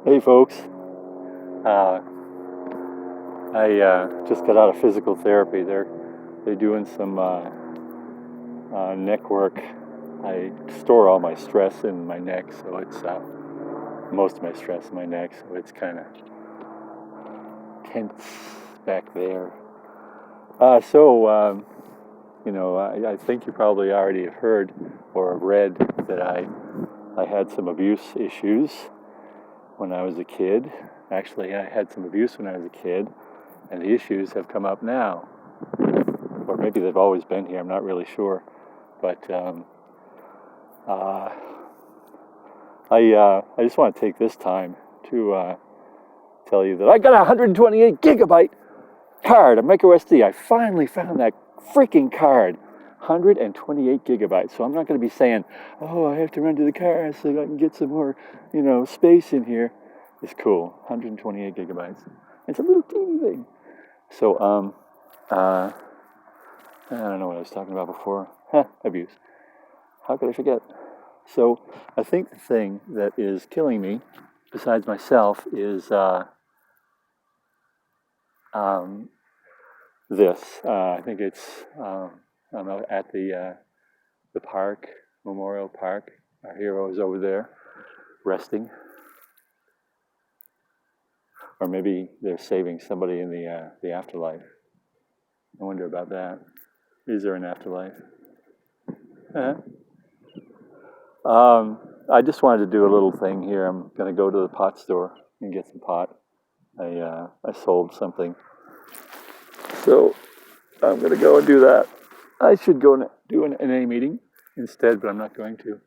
Hey folks, uh, I just got out of physical therapy. They're doing some neck work. I store all my stress in my neck, so it's most of my stress in my neck, so it's kind of tense back there. I think you probably already have heard or read that I had some abuse issues when I was a kid. Actually, I had some abuse when I was a kid, and the issues have come up now. Or maybe they've always been here, I'm not really sure. But uh, I just want to take this time to tell you that I got a 128 gigabyte card, a micro SD. I finally found that freaking card. 128 gigabytes. So I'm not going to be saying, oh, I have to run to the car so I can get some more, space in here. It's cool. 128 gigabytes. It's a little teeny thing. So, I don't know what I was talking about before. Abuse. How could I forget? So I think the thing that is killing me, besides myself, is this. I think it's I'm out at the park, Memorial Park. Our hero is over there, resting, or maybe they're saving somebody in the afterlife. I wonder about that. Is there an afterlife? Uh-huh. I just wanted to do a little thing here. I'm going to go to the pot store and get some pot. I sold something, so I'm going to go and do that. I should go and do an NA meeting instead, but I'm not going to.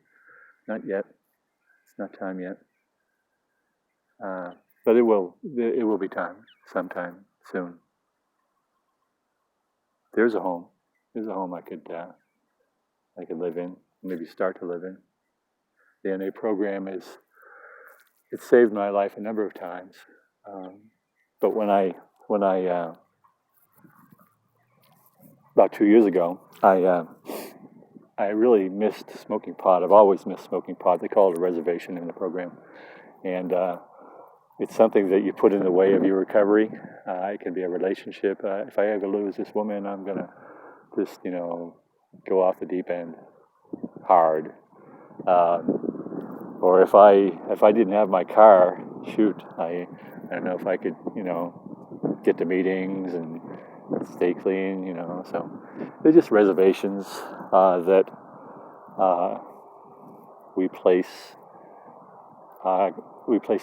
Not yet. It's not time yet. But it will. It will be time sometime soon. There's a home. There's a home I could live in. Maybe start to live in. The NA program it saved my life a number of times. But when I about 2 years ago, I really missed smoking pot. I've always missed smoking pot. They call it a reservation in the program, and it's something that you put in the way of your recovery. It can be a relationship. If I ever lose this woman, I'm gonna just go off the deep end hard. Or if I didn't have my car, shoot, I don't know if I could get to meetings and stay clean. So they're just reservations that we place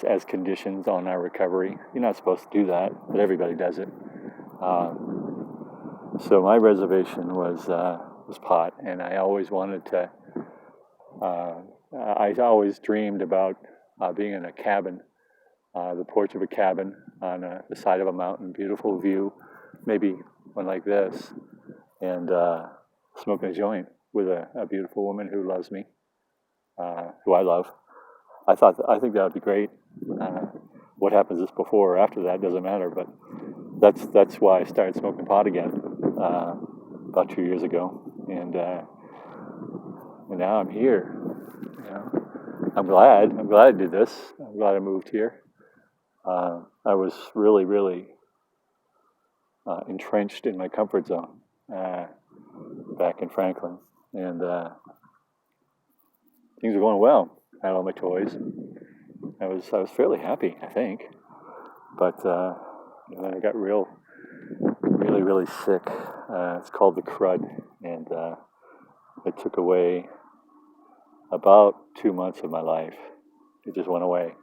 as conditions on our recovery. You're not supposed to do that, but everybody does it. So my reservation was pot, and I always wanted to. I always dreamed about being in a cabin, the porch of a cabin on the side of a mountain, beautiful view, maybe one like this, and smoking a joint with a beautiful woman who loves me, who I love. I think that would be great. What happens is before or after that doesn't matter, but that's why I started smoking pot again about 2 years ago, and now I'm here. I'm glad I did this. I'm glad I moved here. I was really, really entrenched in my comfort zone back in Franklin, and things were going well. I had all my toys. I was fairly happy, I think, but then I got really, really sick. It's called the crud, and it took away about 2 months of my life. It just went away.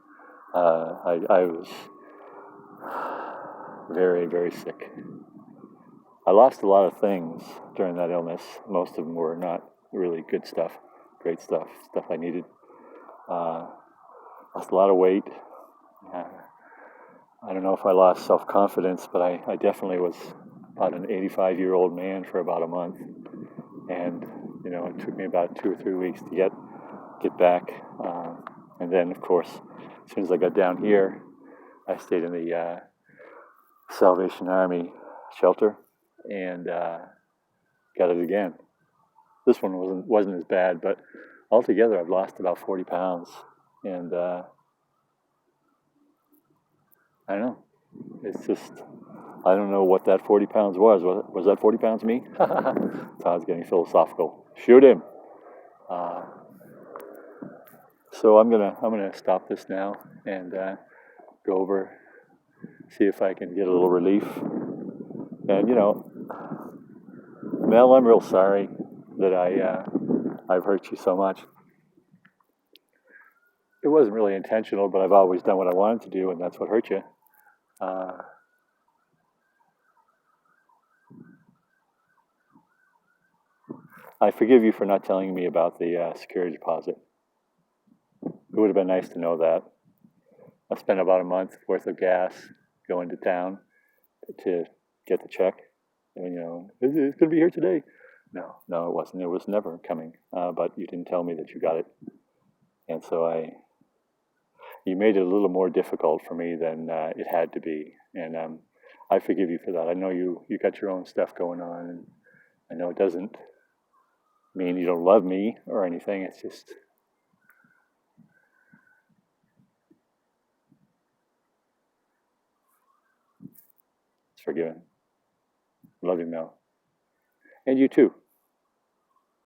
I was very, very sick. I lost a lot of things during that illness. Most of them were not really good stuff, great stuff I needed. Lost a lot of weight. I don't know if I lost self-confidence, but I definitely was about an 85-year-old man for about a month. And, it took me about 2 or 3 weeks to get back. And then, of course, as soon as I got down here, I stayed in the Salvation Army shelter and got it again. This one wasn't as bad, but altogether I've lost about 40 pounds, and I know. It's just, I don't know what that 40 pounds was. Was that 40 pounds me? Todd's getting philosophical. Shoot him. Uh, so I'm gonna stop this now and go over, see if I can get a little relief. And Mel, I'm real sorry that I've hurt you so much. It wasn't really intentional, but I've always done what I wanted to do, and that's what hurt you. Uh, I forgive you for not telling me about the security deposit. It would have been nice to know that. I spent about a month worth of gas going to town to get the check. And, it's going to be here today. No, it wasn't. It was never coming. But you didn't tell me that you got it. And so you made it a little more difficult for me than it had to be. And I forgive you for that. I know you got your own stuff going on. And I know it doesn't mean you don't love me or anything. It's just, it's forgiven. Love you, Mel. And you too.